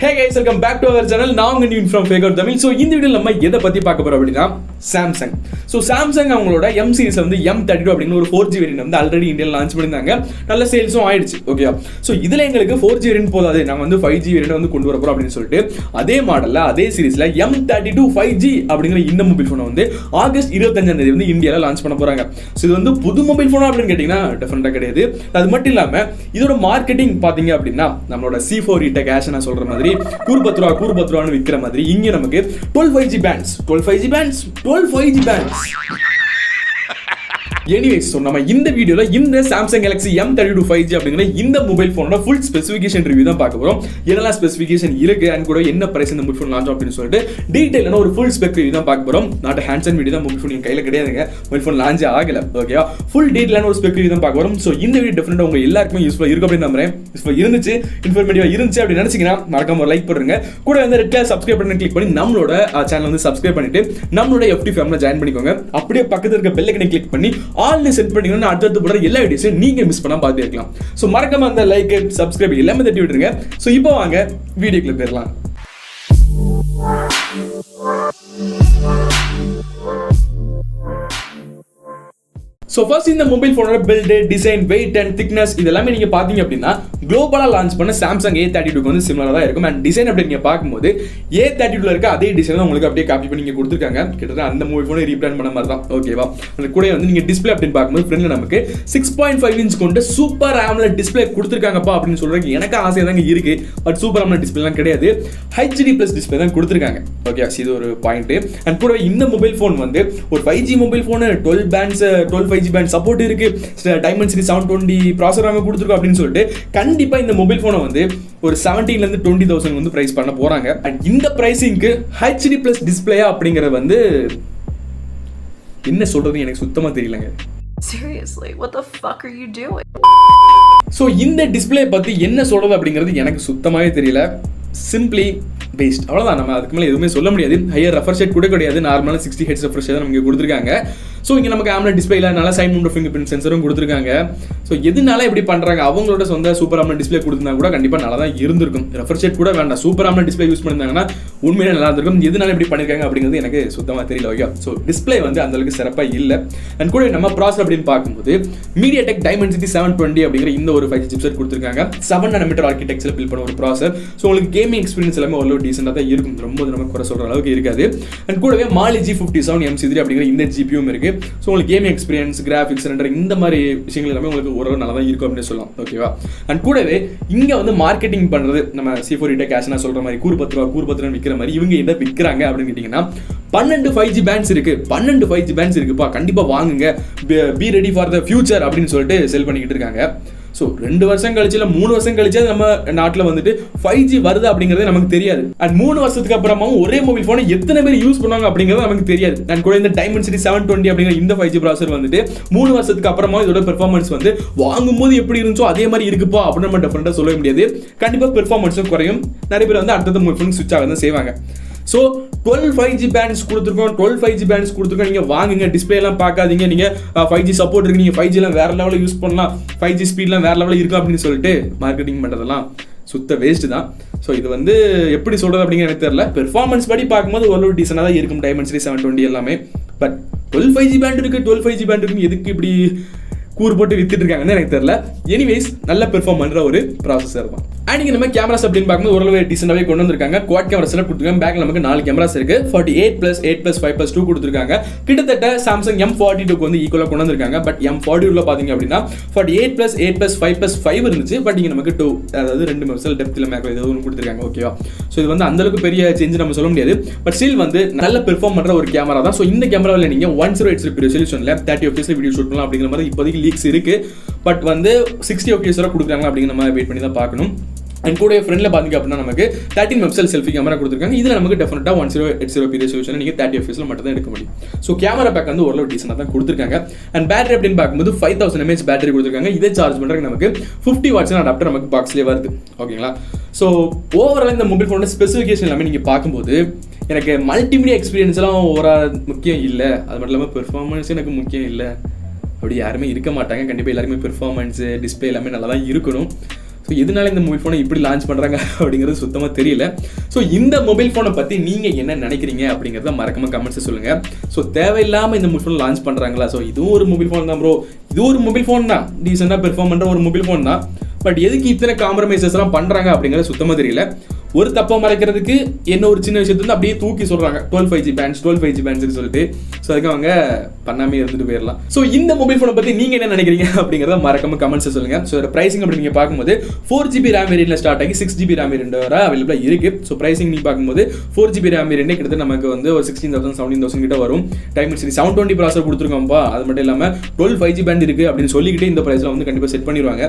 Hey guys, welcome back to our channel. நான் உங்க நியூன் from Fake Out Tamil. So இந்த வீடியோல நம்ம எதை பத்தி பார்க்க போறோம் அப்படினா Samsung. So Samsung அவங்களோட M series வந்து M32 அப்படிங்கிற ஒரு 4G வேரியன்ட் வந்து ஆல்ரெடி இந்தியால லான்ச் பண்ணிருந்தாங்க. நல்ல சேல்ஸும் ஆயிடுச்சு. ஓகேயா? So இதுல எங்களுக்கு 4G வேரியன்ட் போதாது. நாங்க வந்து 5G வேரியன்ட் வந்து கொண்டு வர போறோம் அப்படினு சொல்லிட்டு அதே மாடல்ல அதே சீரிஸ்ல M32 5G அப்படிங்கிற இந்த மொபைல் போனை வந்து ஆகஸ்ட் 25ஆம் தேதி வந்து இந்தியால லான்ச் பண்ண போறாங்க. So இது வந்து புது மொபைல் போனா அப்படினு கேட்டிங்கனா டிஃபரண்டா கிடையாது. அது மட்டும் இல்லாம இதோட மார்க்கெட்டிங் பாத்தீங்க அப்படினா நம்மளோட C4 டெக் நான் சொல்ற மாதிரி கூர்பத்ரான்னு விக்கிற மாதிரி இங்க நமக்கு 12 5G bands. Anyways, so நம்ம இந்த வீடியோல இந்த Samsung Galaxy M32 5G அப்படிங்கிற இந்த மொபைல் போனோட ஃபுல் ஸ்பெசிஃபிகேஷன் ரிவ்யூ தான் பார்க்க போறோம். என்னெல்லாம் ஸ்பெசிஃபிகேஷன் இருக்கு and கூட என்ன பிரைஸ் இந்த மொபைல் ஃபோன் லான்ச் அப்படின்னு சொல்லிட்டு டீடைலான ஒரு ஃபுல் ஸ்பெக் ரிவ்யூ தான் பார்க்க போறோம். நாட் ஹேண்ட்ஸ் அண்ட் வீடியோ தான் மொபைல் ஃபோன் கையில கிடையாதுங்க. மொபைல் ஃபோன் லான்ச் ஆகல. ஓகேவா? ஃபுல் டீடைலான ஒரு ஸ்பெக் ரிவ்யூ தான் பார்க்க போறோம். சோ இந்த வீடியோ டெஃபினட்டா உங்க எல்லாருக்கும் யூஸ்ஃபுல்லா இருக்கும் அப்படின்னு நம்புறேன். யூஸ்ஃபுல்லா இருந்துச்சு, இன்ஃபர்மேட்டிவா இருந்துச்சு அப்படி நினைச்சீங்கன்னா மறக்காம ஒரு லைக் பண்ணுங்க. கூட வந்து red colour subscribe button click பண்ணி நம்மளோட சேனல் வந்து சப்ஸ்கிரைப் பண்ணிட்டு நம்மளோட FT ஃபேமிலில ஜாயின் பண்ணிக்கோங்க. அப்படியே பக்கத்துல இருக்க பெல் ஐகானை கிளிக் பண்ணி ஆல்னு செட் பண்ணி அடுத்து போற எல்லா வீடியோஸையும் நீங்க மிஸ் பண்ணாம பார்த்து இருக்கலாம். சோ மறக்காம அந்த லைக் சப்ஸ்கிரைப் எல்லாமே தட்டி விட்டுருங்க. சோ இப்போ வாங்க வீடியோக்குள்ள போயிடலாம். So first இந்த மொபைல் ஃபோனோட build, design, weight and thickness இதெல்லாம் நீங்க பாத்தீங்க அப்படின்னா குளோபலா லான்ச் பண்ண Samsung A32 க்கு வந்து சிமிலரா தான் இருக்கும். அண்ட் டிசைன் அப்படி நீங்க பாக்கும்போது A32 ல இருக்க அதே டிசைன் தான் உங்களுக்கு அப்படியே காப்பி பண்ணி கொடுத்திருக்காங்க. கிட்டத்தட்ட அந்த மொபைல் ஃபோனை ரீபிராண்ட் பண்ண மாதிரி தான். ஓகேவா? அந்த கூட வந்து நீங்க டிஸ்ப்ளே அப்படின்னு பாக்கும்போது ஃப்ரண்ட்ல நமக்கு 6.5 இன்ச் கொண்ட சூப்பர் AMOLED டிஸ்ப்ளே கொடுத்திருக்காங்கப்பா அப்படின்னு சொல்றதுக்கு எனக்கு ஆசையா தான் இருக்கு. பட் சூப்பர் AMOLED டிஸ்ப்ளேலாம் கிடையாது. HD+ டிஸ்ப்ளே தான் கொடுத்திருக்காங்க. ஓகே, இது ஒரு பாயிண்ட். அண்ட் கூட இந்த மொபைல் ஃபோன் வந்து ஒரு 5G mobile phone 12 5G pant support இருக்கு, Dimensity 720 ப்ராசஸர் அவங்க கொடுத்துருக்கோம் அப்படின்னு சொல்லிட்டு கண்டிப்பா இந்த மொபைல் போனை வந்து ஒரு 17 ல இருந்து 20,000 வந்து பிரைஸ் பண்ண போறாங்க. அண்ட் இந்த பிரைசிங்க்கு HD+ டிஸ்ப்ளேயா அப்படிங்கறது வந்து என்ன சொல்றது எனக்கு சுத்தமா தெரியலங்க. Seriously, what the fuck are you doing? So இந்த டிஸ்ப்ளே பத்தி என்ன சொல்றது அப்படிங்கிறது எனக்கு சுத்தமாவே தெரியல. சிம்பிளி பேஸ்ட் அவ்வளவுதான். நம்ம அதுக்கு மேலே எதுவுமே சொல்ல முடியாது. ஹையர் ரெஃப்ரெஷ் ரேட் கூட கிடையாது. நார்மலான 60 ஹெர்ட்ஸ் ரெஃப்ரெஷ் தான் நமக்கு கொடுத்துருக்காங்க. ஸோ இங்கே நமக்கு AMOLED டிஸ்பிளேல நல்ல சைட் மவுண்ட் ஃபிங்கர் பிரிண்ட் சென்சரும் கொடுத்துருக்காங்க. ஸோ எதுனால இப்படி பண்றாங்க? அவங்களோட சொந்த சூப்பர் AMOLED டிஸ்பிளே கொடுத்தா கூட கண்டிப்பாக நல்லா தான் இருந்திருக்கும். ரெஃப்ரெஷ் ரேட் கூட வேண்டாம், சூப்பர் AMOLED டிஸ்பிளே யூஸ் பண்ணிருந்தாங்கன்னா உண்மையிலே நல்லா இருந்திருக்கும். எதுனால இப்படி பண்ணிருக்காங்க அப்படிங்கிறது எனக்கு சுத்தமாக தெரியல. ஓகே, ஸோ டிஸ்பிளே வந்து அந்த அளவுக்கு சிறப்பாக இல்லை. அண்ட் கூட நம்ம ப்ராசஸர் அப்படின்னு பார்க்கும்போது MediaTek Dimensity 720 அப்படிங்கிற இந்த ஒரு 5G சிப்செட் கொடுத்துருக்காங்க. 7 nanometer ஆர்கிடெக்சர் பில்ட் பண்ண ஒரு ப்ராசஸர். ஸோ உங்களுக்கு கேமிங் எக்ஸ்பீரியன்ஸ் எல்லாமே ஒரு டீசெண்டாக தான் இருக்கும். ரொம்ப நம்ம குறை சொல்ற அளவுக்கு இருக்காது. அண்ட் கூடவே Mali G57 MC3 அப்படிங்கிற இந்த GPUம் இருக்கு. ஸோ உங்களுக்கு கேமிங் எக்ஸ்பீரியன்ஸ், கிராஃபிக்ஸ், ரெண்டரிங் இந்த மாதிரி விஷயங்கள் எல்லாமே உங்களுக்கு ஓரளவு நல்லா தான் இருக்கும் அப்படின்னு சொல்லலாம். ஓகேவா? அண்ட் கூடவே இங்க வந்து மார்க்கெட்டிங் பண்றது நம்ம C4 டெக் நான் சொல்ற மாதிரி கூர்பத்ரான்னு விற்கிற மாதிரி இவங்க என்ன விற்கிறாங்க அப்படின்னு கேட்டீங்கன்னா 12 5G பேண்ட்ஸ் இருக்கு. 12 5G பேண்ட்ஸ் இருக்குப்பா, கண்டிப்பா வாங்குங்க, be ready for the future அப்படின்னு சொல்லிட்டு செல் பண்ணிக்கிட்டு இருக்காங்க. ஸோ 2 வருஷம் கழிச்சு இல்லை 3 வருஷம் கழிச்சு நம்ம நாட்டில் வந்துட்டு 5G வருது அப்படிங்கிறது நமக்கு தெரியாது. அண்ட் 3 வருஷத்துக்கு அப்புறமாவும் ஒரே மொபைல் ஃபோனை எத்தனை பேர் யூஸ் பண்ணுவாங்க அப்படிங்கிறது நமக்கு தெரியாது. அண்ட் கூட இந்த Dimensity 720 அப்படிங்கிற இந்த 5G ப்ராசஸர் வந்துட்டு 3 வருஷத்துக்கு அப்புறமா இதோட பெர்ஃபார்மன்ஸ் வந்து வாங்கும்போது எப்படி இருந்துச்சோ அதே மாதிரி இருக்குப்பா அப்படின்னு நம்ம டிஃபரெண்டாக சொல்ல முடியாது. கண்டிப்பாக பெர்ஃபார்மன்ஸும் குறையும். நிறைய பேர் வந்து அடுத்தது மொபைல் ஃபோன் ஸ்விட்ச் ஆக தான் செய்வாங்க. ஸோ 12 5G பேண்ட்ஸ் கொடுத்துருக்கோம். 12 5G பேண்ட்ஸ் கொடுத்துருக்கோம். நீங்கள் வாங்குங்க, டிஸ்பிளே எல்லாம் பார்க்காதீங்க. நீங்கள் 5G சப்போர்ட் இருக்கு, நீங்கள் 5G எல்லாம் வேற லெவலில் யூஸ் பண்ணலாம், 5G ஸ்பீட்லாம் வேற லெவலில் இருக்கும் அப்படின்னு சொல்லிட்டு மார்க்கெட்டிங் பண்ணுறதெல்லாம் சுத்த வேஸ்ட் தான். ஸோ இது வந்து எப்படி சொல்கிறது அப்படிங்கிற எனக்கு தெரியல. பெர்ஃபார்மன்ஸ் படி பார்க்கும்போது ஓரளவு டீசெண்டாக தான் இருக்கும் Dimensity 720 எல்லாமே. பட் 12 5G பேண்ட் இருக்கு, 12 5G பேண்ட் இருக்கு, எதுக்கு இப்படி கூறு போட்டு வித்துட்டு இருக்காங்கன்னு எனக்கு தெரியல. எனிவேஸ் நல்ல பெர்ஃபார்ம் பண்ற ஒரு ப்ராசஸர் தான். அண்ட் இங்க நம்ம கேமராஸ் அப்படின்னு பார்க்கும்போது ஓரளவு டீசெண்டாவே கொண்டு வந்திருக்காங்க. குவாட் கேமரா செட்டப் கொடுத்துருக்காங்க. பேக்ல நமக்கு 4 கேமராஸ் இருக்கு. 48+8+5+2 கொடுத்துருக்காங்க. கிட்டத்தட்ட Samsung M42 வந்து ஈக்குவலா கொண்டு வந்திருக்காங்க. பட் M42 பாத்தீங்க அப்படின்னா 48+8+5+5 இருந்துச்சு. பட் இங்க நமக்கு 2, அதாவது 2 மெகாபிக்சல் டெப்த்ல மேக்ரோ ஏதோ ஒன்று கொடுத்துருக்காங்க. ஓகேவா? ஸோ இது வந்து அந்த அளவுக்கு பெரிய சேஞ்ச் நம்ம சொல்ல முடியாது. பட் ஸ்டில் வந்து நல்ல பெர்ஃபார்ம் பண்ற ஒரு கேமரா தான். ஸோ இந்த கேமராவில் நீங்க 1080p ரெசல்யூஷன்ல 30 fps வீடியோ ஷூட் பண்ணலாம் அப்படிங்கிற மாதிரி இப்போதைக்கு லீக்ஸ் இருக்கு. பட் வந்து 60 fps கொடுக்குறாங்க அப்படிங்கிற மாதிரி வெயிட் பண்ணி தான் பார்க்கணும். அண்ட் கூட ஃப்ரெண்ட்ல பாத்தீங்க அப்படின்னா நமக்கு 13 மெகாபிக்சல் செல்ஃபி கேமரா கொடுத்துருக்காங்க. இதுல நமக்கு டெஃபினட்டா 1080p ரெசல்யூஷன் நீங்க 30 fps மட்டும் தான் எடுக்க முடியும். ஸோ கேமரா பேக் வந்து ஓரளவு டீசெண்டா தான் கொடுத்துருக்காங்க. அண்ட் பேட்டரி அப்படின்னு பார்க்கும்போது 5000 mAh பேட்டரி கொடுத்துருக்காங்க. இதை சார்ஜ் பண்றதுக்கு நமக்கு 50 வாட்ஸ் அடாப்டர் நமக்கு பாக்ஸ்லேயே வருது. ஓகேங்களா? ஸோ ஓவரால் இந்த மொபைல் ஃபோனோட ஸ்பெசிஃபிகேஷன் எல்லாமே நீங்க பார்க்கும்போது எனக்கு மல்டிமீடியா எக்ஸ்பீரியன்ஸ் எல்லாம் முக்கியம் இல்லை, அது மட்டும் இல்லாமல் பெர்ஃபார்மன்ஸ் எனக்கு முக்கியம் இல்லை அப்படி யாருமே இருக்க மாட்டாங்க. கண்டிப்பாக எல்லாருமே பெர்ஃபார்மன்ஸ், டிஸ்பிளே எல்லாமே நல்லா தான் இருக்கணும். ஸோ எதனால இந்த மொபைல் ஃபோனை இப்படி லான்ச் பண்ணுறாங்க அப்படிங்கிறது சுத்தமாக தெரியல. ஸோ இந்த மொபைல் ஃபோனை பற்றி நீங்கள் என்ன நினைக்கிறீங்க அப்படிங்கிறத மறக்காம கமெண்ட்ஸை சொல்லுங்கள். ஸோ தேவையில்லாமல் இந்த மொபைல் ஃபோன் லான்ச் பண்ணுறாங்களா? ஸோ இதுவும் ஒரு மொபைல் ஃபோன் தான் ப்ரோ, இது ஒரு மொபைல் ஃபோன் தான், டீசெண்டாக பெர்ஃபார்ம் பண்ணுற ஒரு மொபைல் ஃபோன் தான். பட் எதுக்கு இத்தனை காம்ப்ரமைசஸ்லாம் பண்ணுறாங்க அப்படிங்கிறது சுத்தமாக தெரியல. ஒரு தப்பை மறைக்கிறதுக்கு என்ன ஒரு சின்ன விஷயத்துல வந்து அப்படியே தூக்கி சொல்கிறாங்க 12 5G பேண்ட்ஸ் 12 5G பேண்ட்ஸ்னு சொல்லிட்டு. ஸோ அதுக்கு அவங்க பண்ணாமே இருந்துட்டு போயிடலாம். ஸோ இந்த மொபைல் ஃபோனை பற்றி நீங்கள் என்ன நினைக்கிறீங்க அப்படிங்கிறத மறக்காம கமெண்ட்ஸை சொல்லுங்கள். ஸோ ப்ரைசிங் அப்படி நீங்கள் பார்க்கும்போது 4GB RAM வேரியன்ட்ல ஸ்டார்ட் ஆகி 6GB RAM வேரியன்ட் வர அவைலபிளாக இருக்குது. ஸோ ப்ரைசிங் நீங்கள் பார்க்கும்போது 4GB RAM வேரியன்ட் கிட்டத்தட்ட நமக்கு வந்து ஒரு 16,000 17,000 கிட்ட வரும். டைம் சரி 720 ப்ராசர் கொடுத்துருக்கோம்ப்பா. அது மட்டும் இல்லாமல் 12 5G பேண்ட் இருக்குது அப்படின்னு சொல்லிக்கிட்டு இந்த ப்ரைஸில் வந்து கண்டிப்பாக செட் பண்ணிடுவாங்க.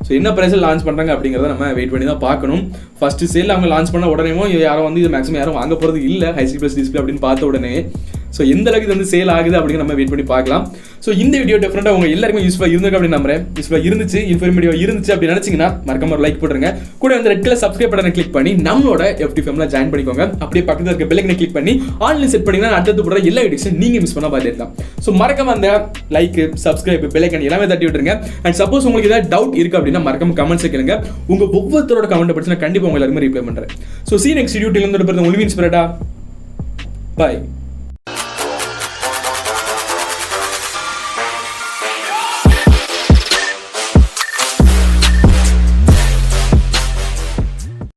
ஸோ என்ன ப்ரைஸில் லான்ச் பண்ணுறாங்க அப்படிங்கிறத நம்ம வெயிட் பண்ணி தான் பார்க்கணும். ஃபர்ஸ்ட் சேல் அவங்க லான்ச் பண்ண உடனே யாரும் வந்து இது மேக்ஸிமம் யாரும் வாங்க போகிறது இல்லை ஹைசி ப்ளஸ் டிஸ்பிளே அப்படின்னு பார்த்த உடனே. ஸோ எந்த அளவுக்கு இது வந்து சேல் ஆகுது அப்படிங்கிற நம்ம வெயிட் பண்ணி பார்க்கலாம். ஸோ இந்த வீடியோ டெஃபினட்டாக உங்க எல்லாருக்கும் யூஸ்ஃபுல்லாக இருந்திருக்கு அப்படின்னு நம்புறேன். யூஸ்ஃபுல்லாக இருந்துச்சு, இன்ஃபர்மேட்டிவாக இருந்துச்சு அப்படின்னு நினைச்சிங்கன்னா மறக்காம ஒரு லைக் போட்டுருங்க. கூட வந்து ரெட் கலர் சப்ஸ்கிரைப் பட்டனை கிளிக் பண்ணி நம்மளோட FT ஃபேமிலியில் ஜாயின் பண்ணிக்கோங்க. அப்படியே பக்கத்தில் இருக்க பெல் ஐக்கனை கிளிக் பண்ணி ஆன்லைன் செட் பண்ணிங்கன்னா அடுத்து போடுற எல்லா வீடியோஸும் நீங்கள் மிஸ் பண்ண பார்த்துக்கலாம். ஸோ மறக்காம அந்த லைக் சப்ஸ்கிரைப் பெல் ஐக்கன் எல்லாமே தட்டி விட்டுருங்க. அண்ட் சப்போஸ் உங்களுக்கு ஏதாவது டவுட் இருக்கு அப்படின்னா மறக்காம கமெண்ட்ஸ் கேளுங்க. உங்க ஒவ்வொருத்தரோட கமெண்ட் படிச்சு நான் கண்டிப்பாக உங்க எல்லாருமே ரிப்ளை பண்றேன். So see you next video. Till then, உங்களுக்கு இன்ஸ்பிரேட்டா. Bye.